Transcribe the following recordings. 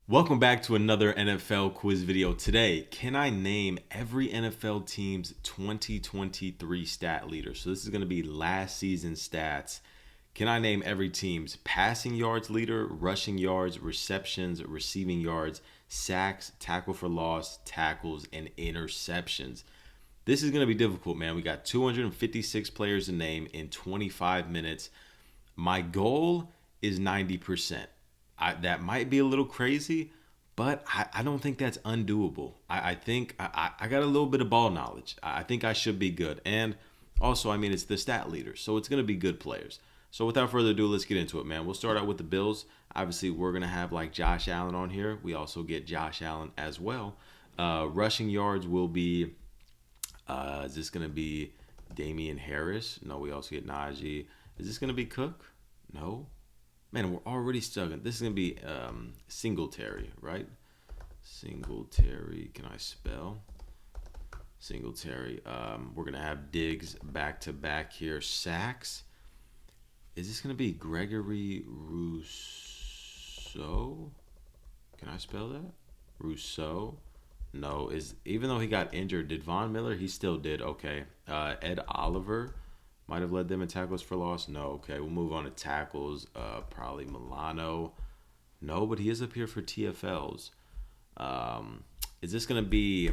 Welcome back to another NFL quiz video. Today, can I name every NFL team's 2023 stat leader? So this is going to be last season stats. Can I name every team's passing yards leader, rushing yards, receptions, receiving yards, sacks, tackle for loss, tackles, and interceptions? This is going to be difficult, man. We got 256 players to name in 25 minutes. My goal is 90%. That might be a little crazy, but I don't think that's undoable. I think I got a little bit of ball knowledge. I think I should be good. And also, I mean, it's the stat leader, so it's going to be good players. So without further ado, let's get into it, man. We'll start out with the Bills. Obviously, we're going to have like Josh Allen on here. We also get Josh Allen as well. Rushing yards will be, is this going to be Damian Harris? No, we also get Najee. Is this going to be Cook? No. Man, we're already struggling. This is going to be Singletary, right? Singletary. Can I spell? Singletary. We're going to have Diggs back to back here. Sacks. Is this going to be Gregory Rousseau? Can I spell that? Rousseau. No, even though he got injured, did Von Miller? He still did. Okay. Ed Oliver might have led them in tackles for loss. No. Okay, we'll move on to tackles. Probably Milano. No, but he is up here for TFLs. Is this gonna be?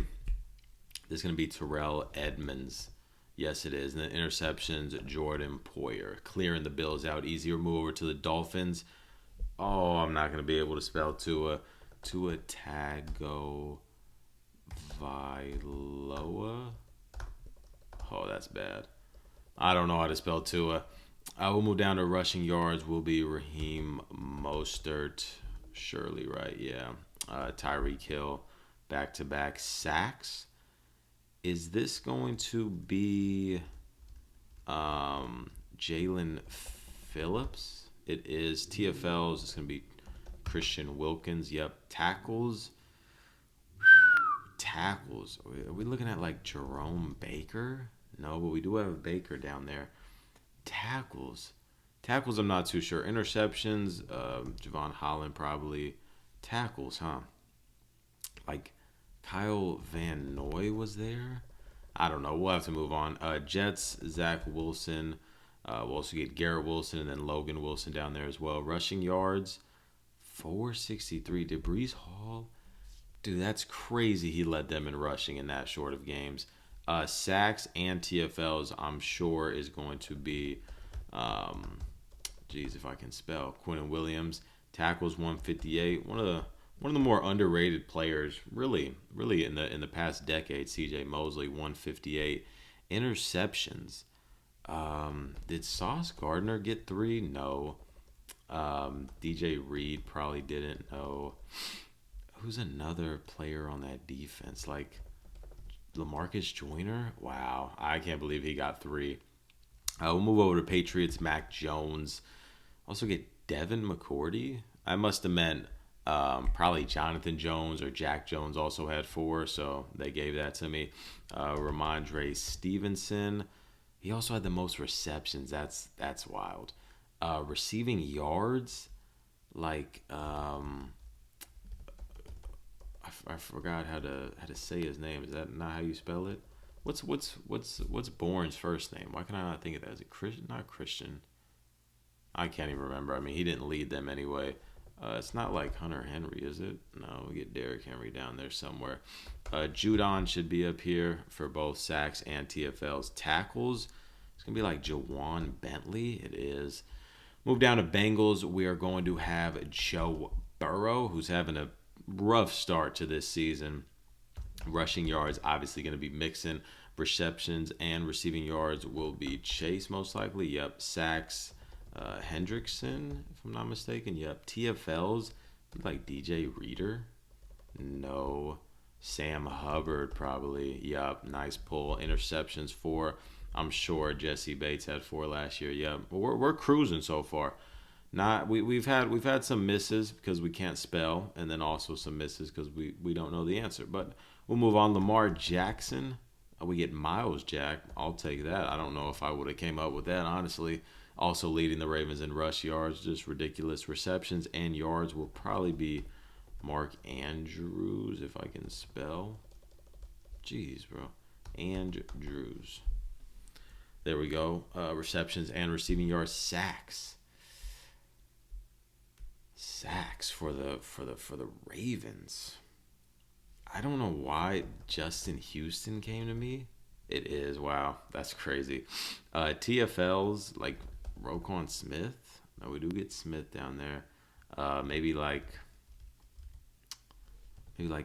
This gonna be Terrell Edmonds? Yes, it is. And the interceptions, Jordan Poyer, clearing the Bills out easy. We'll move over to the Dolphins. Oh, I'm not gonna be able to spell Tua Tagovailoa. Oh, that's bad. I don't know how to spell Tua. I will move down to rushing yards. Will be Raheem Mostert. Surely, right? Yeah. Tyreek Hill. Back to back sacks. Is this going to be Jalen Phillips? It is. TFLs. It's going to be Christian Wilkins. Yep. Tackles. Tackles. Are we looking at like Jerome Baker? No, but we do have a Baker down there. Tackles. Tackles, I'm not too sure. Interceptions, Javon Holland probably. Tackles, huh? Like Kyle Van Noy was there? I don't know. We'll have to move on. Jets, Zach Wilson. We'll also get Garrett Wilson and then Logan Wilson down there as well. Rushing yards, 463. Did Brees Hall? Dude, that's crazy. He led them in rushing in that short of games. Sacks and TFLs, I'm sure, is going to be, if I can spell, Quinnen Williams. Tackles 158. One of the more underrated players, really in the past decade. CJ Mosley 158. Interceptions. Did Sauce Gardner get 3? No. DJ Reed probably didn't. No. Who's another player on that defense? Like LaMarcus Joyner? Wow. I can't believe he got 3. We'll move over to Patriots. Mac Jones. Also get Devin McCourty. I must have meant probably Jonathan Jones or Jack Jones also had 4, so they gave that to me. Ramondre Stevenson. He also had the most receptions. That's wild. Receiving yards, like I forgot how to say his name. Is that not how you spell it? What's Bourne's first name? Why can I not think of that? Is it Christian? Not Christian. I can't even remember. I mean, he didn't lead them anyway. It's not like Hunter Henry, is it? No, we get Derrick Henry down there somewhere. Judon should be up here for both sacks and TFLs. Tackles, it's going to be like Jawan Bentley. It is. Move down to Bengals. We are going to have Joe Burrow, who's having a rough start to this season. Rushing yards, obviously going to be Mixon. Receptions and receiving yards will be Chase, most likely. Yep. Sacks, Hendrickson, if I'm not mistaken. Yep. TFLs, like DJ Reader. No. Sam Hubbard, probably. Yep. Nice pull. Interceptions, 4. I'm sure Jesse Bates had 4 last year. Yep. But we're cruising so far. Not we've had some misses because we can't spell, and then also some misses because we don't know the answer. But we'll move on. Lamar Jackson. We get Miles Jack. I'll take that. I don't know if I would have came up with that, honestly. Also leading the Ravens in rush yards. Just ridiculous. Receptions and yards will probably be Mark Andrews, if I can spell. Jeez, bro. Andrews. There we go. Receptions and receiving yards. Sacks for the Ravens. I don't know why Justin Houston came to me. It is, wow, that's crazy. TFLs like Roquan Smith. No, we do get Smith down there. Maybe like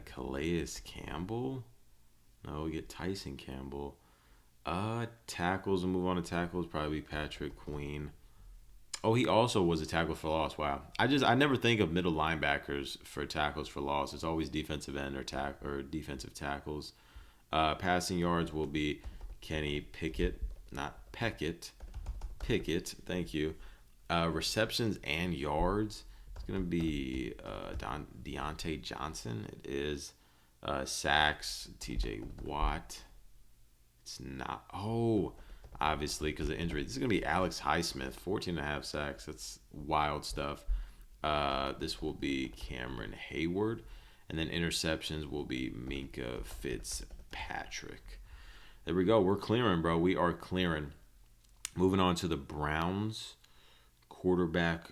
Calais Campbell. No, we get Tyson Campbell. Tackles. We'll move on to tackles. Probably Patrick Queen. Oh, he also was a tackle for loss. Wow. I never think of middle linebackers for tackles for loss. It's always defensive end or defensive tackles. Passing yards will be Kenny Pickett, not Peckett. Pickett, thank you. Receptions and yards. It's gonna be Deontay Johnson. It is. Sacks, T.J. Watt. It's not. Oh, obviously because of injury. This is going to be Alex Highsmith, 14 and a half sacks. That's wild stuff. This will be Cameron Hayward. And then interceptions will be Minka Fitzpatrick. There we go. We're clearing, bro. We are clearing. Moving on to the Browns. Quarterback.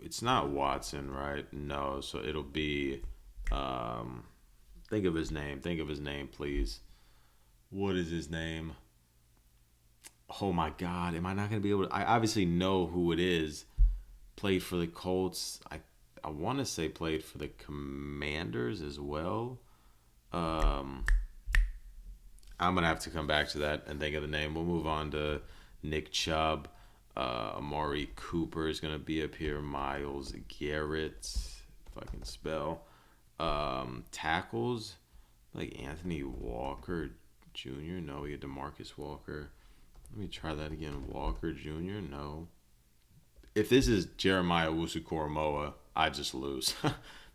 It's not Watson, right? No. So it'll be... think of his name. Think of his name, please. What is his name? Oh my God! Am I not gonna be able to? I obviously know who it is. Played for the Colts. I want to say played for the Commanders as well. I'm gonna have to come back to that and think of the name. We'll move on to Nick Chubb. Amari Cooper is gonna be up here. Myles Garrett, if I can spell. Tackles like Anthony Walker Jr. No, we get DeMarcus Walker. Let me try that again. Walker Jr. No. If this is Jeremiah Owusu-Koramoah, I just lose.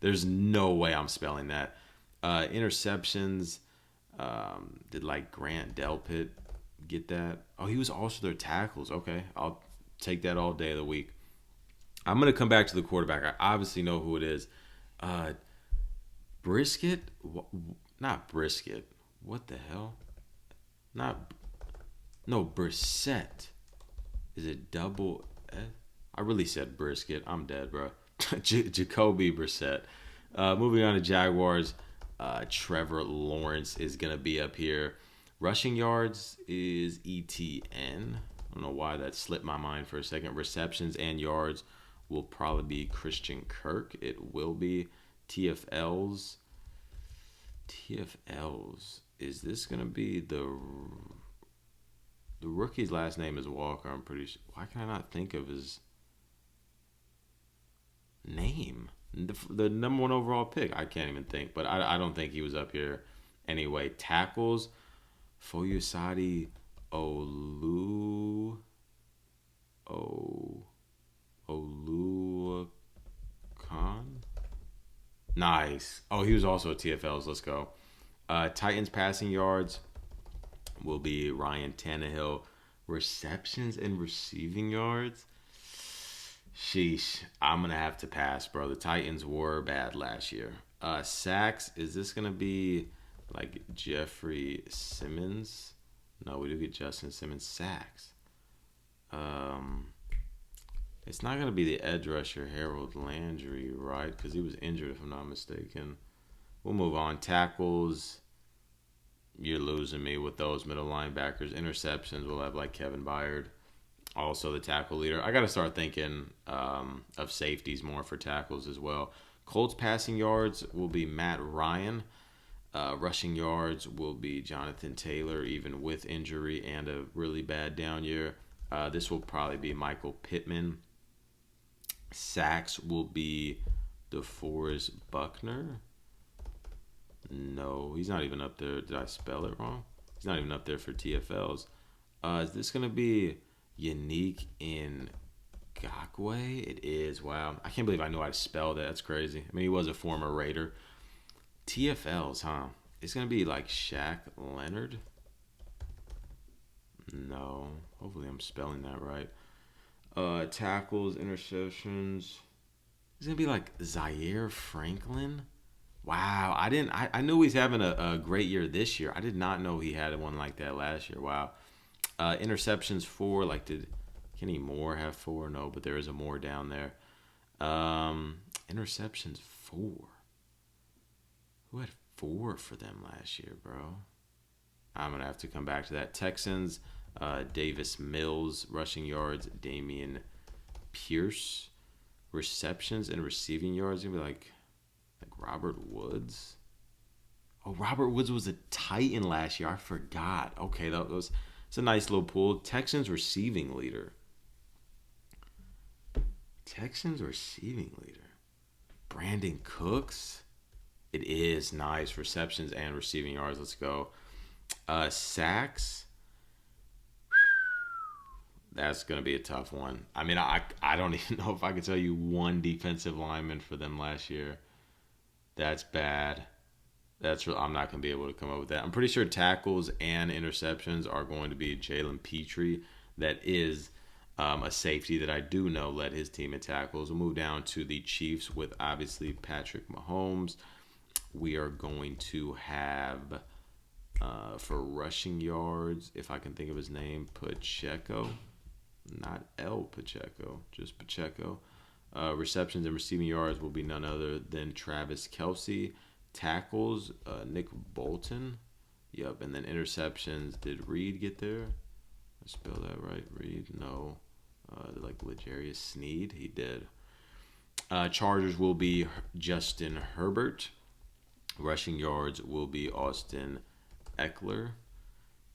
There's no way I'm spelling that. Interceptions. Did like Grant Delpit get that? Oh, he was also their tackles. Okay, I'll take that all day of the week. I'm gonna come back to the quarterback. I obviously know who it is. Brisket? Not Brisket. What the hell? No, Brissett. Is it double S? I really said Brisket. I'm dead, bro. Jacoby Brissett. Moving on to Jaguars. Trevor Lawrence is going to be up here. Rushing yards is ETN. I don't know why that slipped my mind for a second. Receptions and yards will probably be Christian Kirk. It will be TFLs. Is this going to be the rookie's last name is Walker, I'm pretty sure. Why can I not think of his name? The number one overall pick. I can't even think, but I don't think he was up here anyway. Tackles, Foyesade Oluokun. Nice. Oh, he was also a TFLs. Let's go. Titans passing yards will be Ryan Tannehill. Receptions and receiving yards. Sheesh. I'm going to have to pass, bro. The Titans were bad last year. Sacks. Is this going to be like Jeffrey Simmons? No, we do get Justin Simmons. Sacks. It's not going to be the edge rusher Harold Landry, right? Because he was injured, if I'm not mistaken. We'll move on. Tackles. You're losing me with those middle linebackers. Interceptions, we'll have like Kevin Byard. Also the tackle leader. I got to start thinking of safeties more for tackles as well. Colts passing yards will be Matt Ryan. Rushing yards will be Jonathan Taylor, even with injury and a really bad down year. This will probably be Michael Pittman. Sacks will be DeForest Buckner. No, he's not even up there. Did I spell it wrong? He's not even up there for TFLs. Is this going to be Yannick Ngakoue? It is. Wow. I can't believe I know how to spell that. That's crazy. I mean, he was a former Raider. TFLs, huh? It's going to be like Shaq Leonard. No. Hopefully I'm spelling that right. Tackles, interceptions. It's going to be like Zaire Franklin. Wow, I didn't. I knew he's having a great year this year. I did not know he had one like that last year. Wow. Interceptions four. Like, did Kenny Moore have four? No, but there is a Moore down there. Interceptions four. Who had four for them last year, bro? I'm gonna have to come back to that. Texans. Davis Mills rushing yards. Damian Pierce receptions and receiving yards. Gonna be like Robert Woods. Oh, Robert Woods was a Titan last year. I forgot. Okay, that was it's a nice little pool. Texans receiving leader. Texans receiving leader. Brandon Cooks. It is nice receptions and receiving yards. Let's go. Sacks. That's gonna be a tough one. I mean, I don't even know if I can tell you one defensive lineman for them last year. That's bad. I'm not gonna be able to come up with that. I'm pretty sure tackles and interceptions are going to be Jalen Petrie. That is a safety that I do know led his team in tackles. We'll move down to the Chiefs with obviously Patrick Mahomes. We are going to have for rushing yards, if I can think of his name, Pacheco. Not El Pacheco, just Pacheco. Receptions and receiving yards will be none other than Travis Kelce. Tackles, Nick Bolton. Yep, and then interceptions. Did Reed get there? I spell that right. Reed? No. Like L'Jarius Sneed? He did. Chargers will be Justin Herbert. Rushing yards will be Austin Eckler.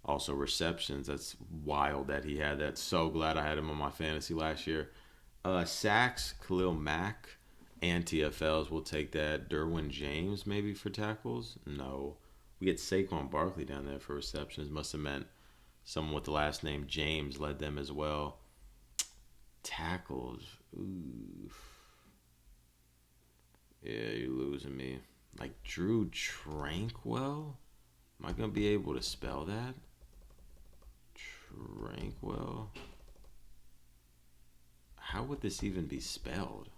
Also receptions. That's wild that he had that. So glad I had him on my fantasy last year. Sacks, Khalil Mack. And TFLs will take that. Derwin James maybe for tackles? No. We get Saquon Barkley down there for receptions. Must have meant someone with the last name James led them as well. Tackles. Ooh. Yeah, you're losing me. Like Drew Tranquil? Am I going to be able to spell that? Tranquil? How would this even be spelled?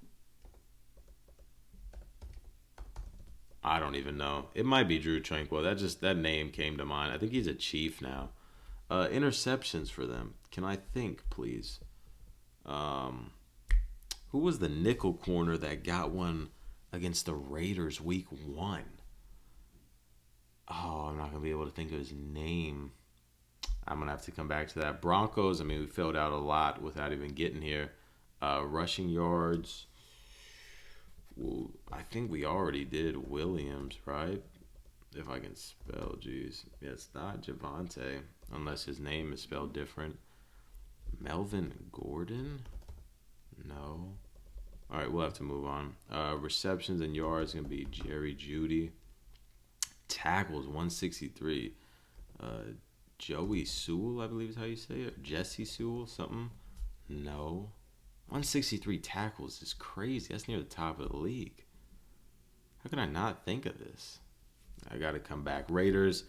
I don't even know. It might be Drew Tranquil. That name came to mind. I think he's a Chief now. Interceptions for them. Can I think, please? Um, who was the nickel corner that got one against the Raiders week 1? Oh, I'm not gonna be able to think of his name. I'm gonna have to come back to that. Broncos. I mean, we filled out a lot without even getting here. Rushing yards. Well, I think we already did Williams, right? If I can spell, geez. Yeah, it's not Javante, unless his name is spelled different. Melvin Gordon? No. All right, we'll have to move on. Receptions and yards going to be Jerry Jeudy. Tackles, 163. Joey Sewell, I believe is how you say it. Jesse Sewell, something? No. 163 tackles is crazy. That's near the top of the league. How can I not think of this? I got to come back. Raiders,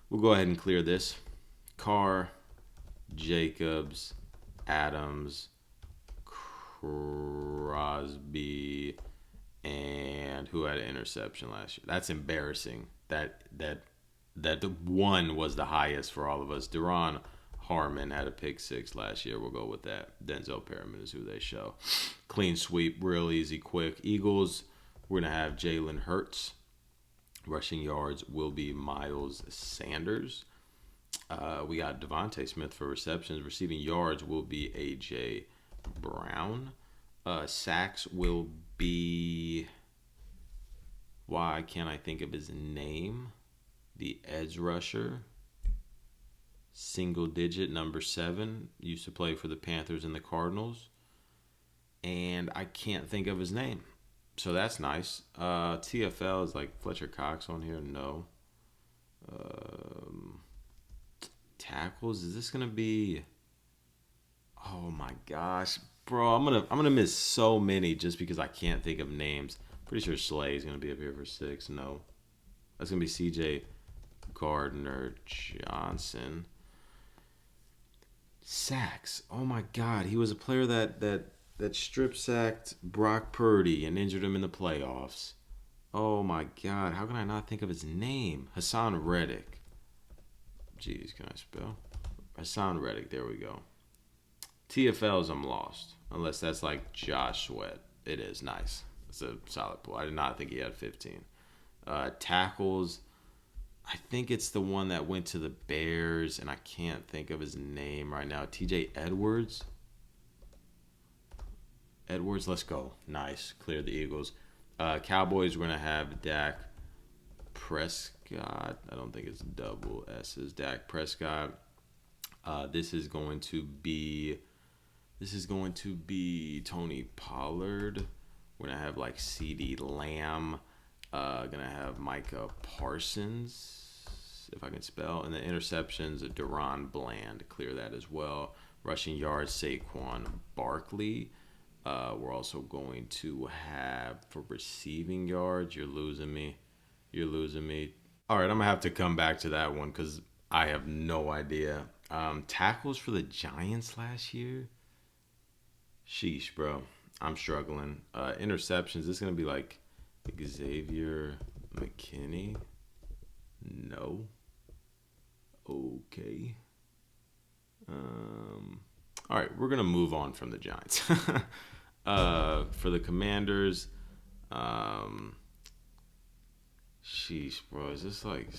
we'll go ahead and clear this. Carr, Jacobs, Adams, Crosby, and who had an interception last year? That's embarrassing. That the one was the highest for all of us. Duron Harmon had a pick 6 last year. We'll go with that. Denzel Perriman is who they show. Clean sweep, real easy, quick. Eagles, we're going to have Jalen Hurts. Rushing yards will be Miles Sanders. We got Devontae Smith for receptions. Receiving yards will be A.J. Brown. Sacks will be... Why can't I think of his name? The edge rusher. Single digit, number 7. Used to play for the Panthers and the Cardinals. And I can't think of his name. So that's nice. TFL is like Fletcher Cox on here. No. Tackles. Is this gonna be? Oh my gosh, bro! I'm gonna miss so many just because I can't think of names. Pretty sure Slay is gonna be up here for 6. No, that's gonna be C.J. Gardner Johnson. Sacks. Oh my God, he was a player that strip sacked Brock Purdy and injured him in the playoffs. Oh my God, how can I not think of his name? Hassan Reddick. Jeez, can I spell? Hassan Reddick, there we go. TFLs, I'm lost. Unless that's like Josh Sweat. It is nice. It's a solid pull. I did not think he had 15. Tackles, I think it's the one that went to the Bears, and I can't think of his name right now. TJ Edwards. Edwards, let's go. Nice. Clear the Eagles. Cowboys, we're going to have Dak Prescott. I don't think it's double S's. Dak Prescott. This is going to be Tony Pollard. We're gonna have like CeeDee Lamb. Gonna have Micah Parsons, if I can spell. And the interceptions, Deron Bland. Clear that as well. Rushing yards, Saquon Barkley. We're also going to have for receiving yards. You're losing me. All right, I'm gonna have to come back to that one because I have no idea. Tackles for the Giants last year. Sheesh, bro. I'm struggling. Interceptions. This is gonna be like Xavier McKinney. No. Okay. All right, we're gonna move on from the Giants. For the Commanders, sheesh, bro. Is this like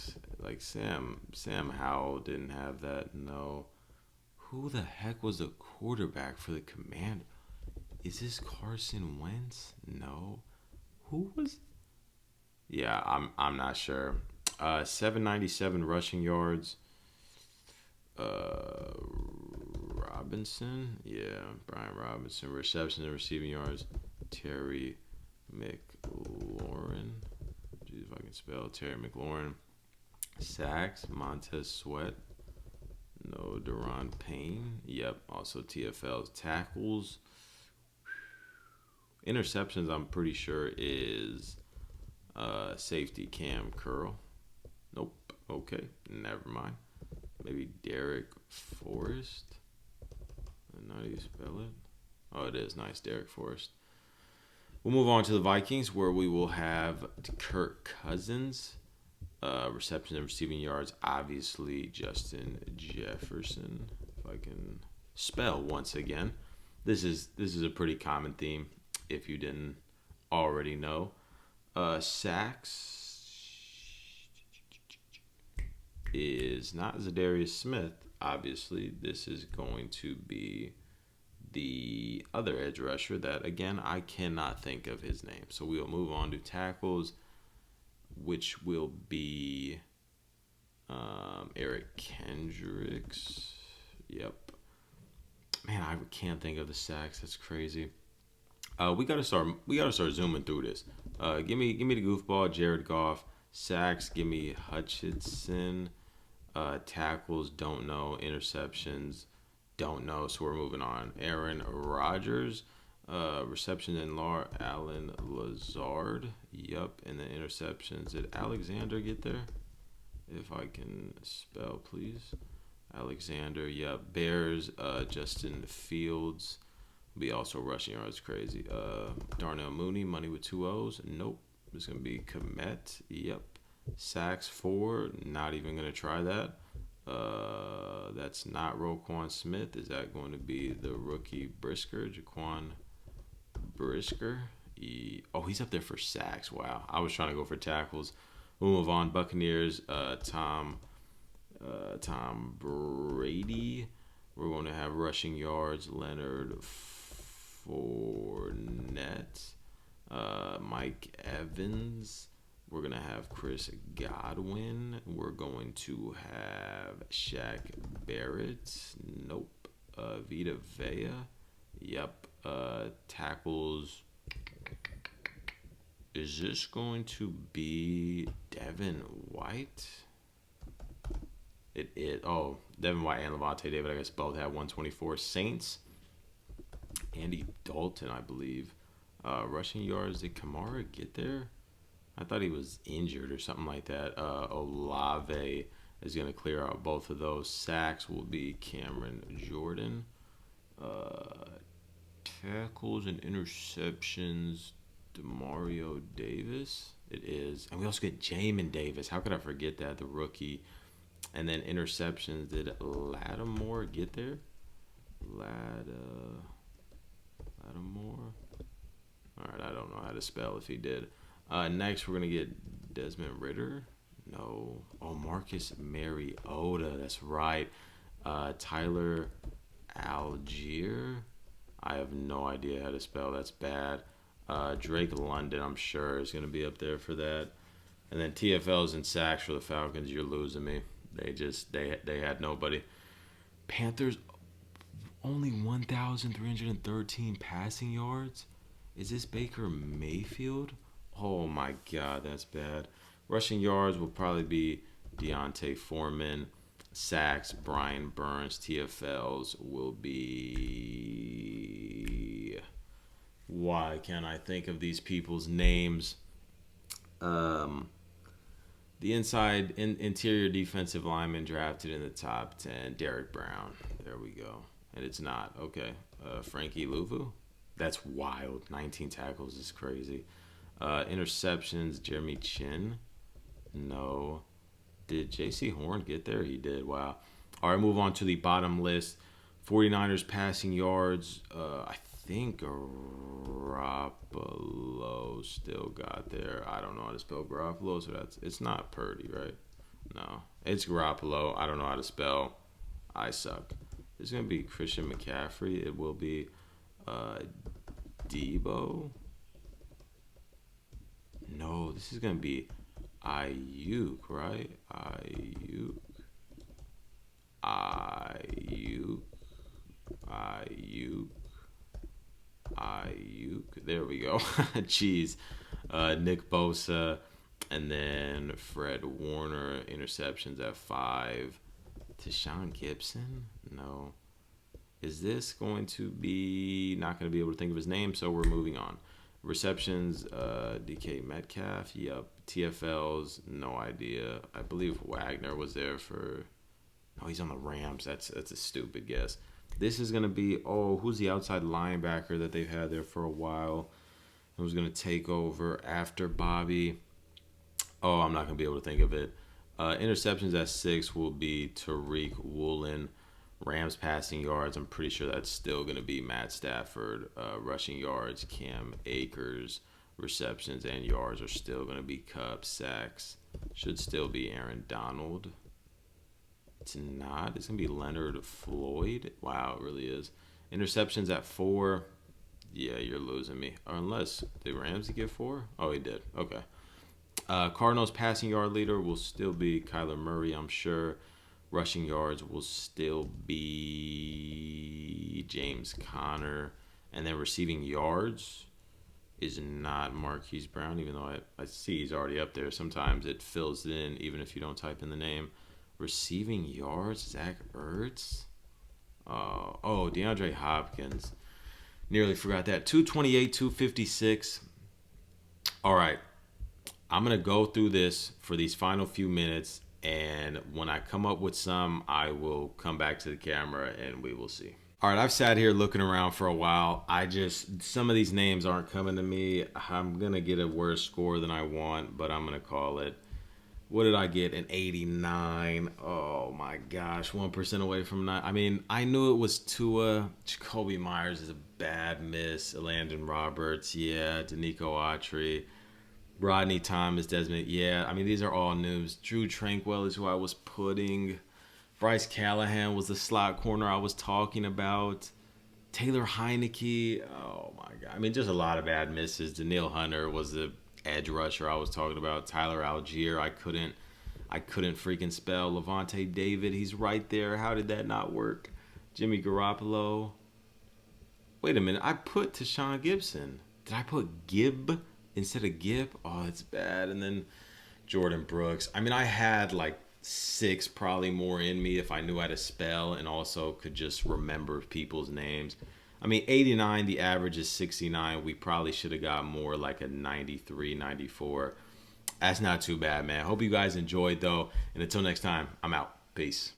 Sam Howell didn't have that? No. Who the heck was the quarterback for the Commanders? Is this Carson Wentz? No. Who was? Yeah, I'm not sure. 797 rushing yards. Robinson, yeah, Brian Robinson. Receptions and receiving yards. Terry McLaurin. Jeez, if I can spell Terry McLaurin. Sacks, Montez Sweat. No, Deron Payne. Yep, also TFL's tackles. Interceptions, I'm pretty sure, is safety Cam Curl. Nope. Okay, never mind. Maybe Derek Forrest. How do you spell it? Oh, it is nice, Derek Forrest. We'll move on to the Vikings, where we will have Kirk Cousins. Receptions and receiving yards, obviously Justin Jefferson. If I can spell once again, this is a pretty common theme. If you didn't already know, sacks is not Zadarius Smith. Obviously, this is going to be the other edge rusher that, again, I cannot think of his name. So we'll move on to tackles, which will be Eric Kendricks. Yep. Man, I can't think of the sacks. That's crazy. We gotta start zooming through this. Give me the goofball, Jared Goff. Sacks, give me Hutchinson. Tackles, don't know. Interceptions, don't know. So we're moving on. Aaron Rodgers. Reception and Allen Lazard. Yup. And the interceptions. Did Alexander get there? If I can spell, please. Alexander. Yup. Bears. Justin Fields. Be also rushing yards. Crazy. Darnell Mooney. Money with 2 O's. Nope. It's going to be Komet. Yep. Sacks 4. Not even going to try that. That's not Roquan Smith. Is that going to be the rookie Brisker? Jaquan Brisker? He's up there for sacks. Wow. I was trying to go for tackles. We'll move on. Buccaneers, Tom Brady. We're going to have rushing yards. Leonard Fournette. Mike Evans. We're going to have Chris Godwin. We're going to have Shaq Barrett. Nope. Vita Vea. Yep. Tackles. Is this going to be Devin White? Devin White and Levante David, I guess both have 124. Saints. Andy Dalton, I believe. Rushing yards. Did Kamara get there? I thought he was injured or something like that. Olave is going to clear out both of those. Sacks will be Cameron Jordan. Tackles and interceptions, Demario Davis. It is. And we also get Jamin Davis. How could I forget that? The rookie. And then interceptions. Did Lattimore get there? Lattimore? All right, I don't know how to spell if he did. Next, we're going to get Desmond Ritter. No. Oh, Marcus Mariota. That's right. Tyler Algier. I have no idea how to spell. That's bad. Drake London, I'm sure, is going to be up there for that. And then TFLs and sacks for the Falcons. You're losing me. They had nobody. Panthers, only 1,313 passing yards. Is this Baker Mayfield? Oh my God, that's bad. Rushing yards will probably be Deontay Foreman. Sacks, Brian Burns. TFLs will be... Why can't I think of these people's names? The interior defensive lineman drafted in the top 10, Derek Brown. There we go. And it's not. Okay. Frankie Louvu. That's wild. 19 tackles is crazy. Interceptions, Jeremy Chin. No. Did J.C. Horn get there? He did. Wow. All right, move on to the bottom list. 49ers passing yards. I think Garoppolo still got there. I don't know how to spell Garoppolo, so it's not Purdy, right? No. It's Garoppolo. I don't know how to spell. I suck. It's going to be Christian McCaffrey. It will be Debo. No, this is going to be Ayuk, right? Ayuk. There we go. Jeez. Nick Bosa. And then Fred Warner. Interceptions at 5. Tashawn Gibson? No. Is this going to be... Not going to be able to think of his name, so we're moving on. Receptions, DK Metcalf. Yep. TFLs, no idea. I believe Wagner was there for... Oh, he's on the Rams. That's a stupid guess. This is going to be... Oh, who's the outside linebacker that they've had there for a while? Who's going to take over after Bobby? Oh, I'm not going to be able to think of it. Interceptions at 6 will be Tariq Woolen. Rams passing yards, I'm pretty sure that's still going to be Matt Stafford. Rushing yards, Cam Akers. Receptions and yards are still going to be Cup. Sacks should still be Aaron Donald. It's not. It's going to be Leonard Floyd. Wow, it really is. Interceptions at 4. Yeah, you're losing me. Or unless, did Ramsey get 4? Oh, he did. Okay. Cardinals passing yard leader will still be Kyler Murray, I'm sure. Rushing yards will still be James Conner. And then receiving yards is not Marquise Brown, even though I see he's already up there. Sometimes it fills it in, even if you don't type in the name. Receiving yards, Zach Ertz. Oh, DeAndre Hopkins. Nearly forgot that. 228, 256. All right. I'm going to go through this for these final few minutes. And when I come up with some, I will come back to the camera and we will see. All right, I've sat here looking around for a while. Some of these names aren't coming to me. I'm going to get a worse score than I want, but I'm going to call it. What did I get? An 89. Oh, my gosh. 1% away from 9. I mean, I knew it was Tua. Jacoby Myers is a bad miss. Landon Roberts, yeah. Danico Autry. Rodney Thomas, Desmond, yeah. I mean, these are all news. Drew Tranquil is who I was putting. Bryce Callahan was the slot corner I was talking about. Taylor Heineke, oh my God. I mean, just a lot of bad misses. Daniil Hunter was the edge rusher I was talking about. Tyler Algier, I couldn't freaking spell. Levante David, he's right there. How did that not work? Jimmy Garoppolo. Wait a minute, I put Tashawn Gibson. Did I put Gibb instead of Gibb? Oh, it's bad. And then Jordan Brooks. I mean, I had like 6 probably more in me if I knew how to spell and also could just remember people's names. I mean, 89, the average is 69. We probably should have got more like a 93, 94. That's not too bad, man. Hope you guys enjoyed, though. And until next time, I'm out. Peace.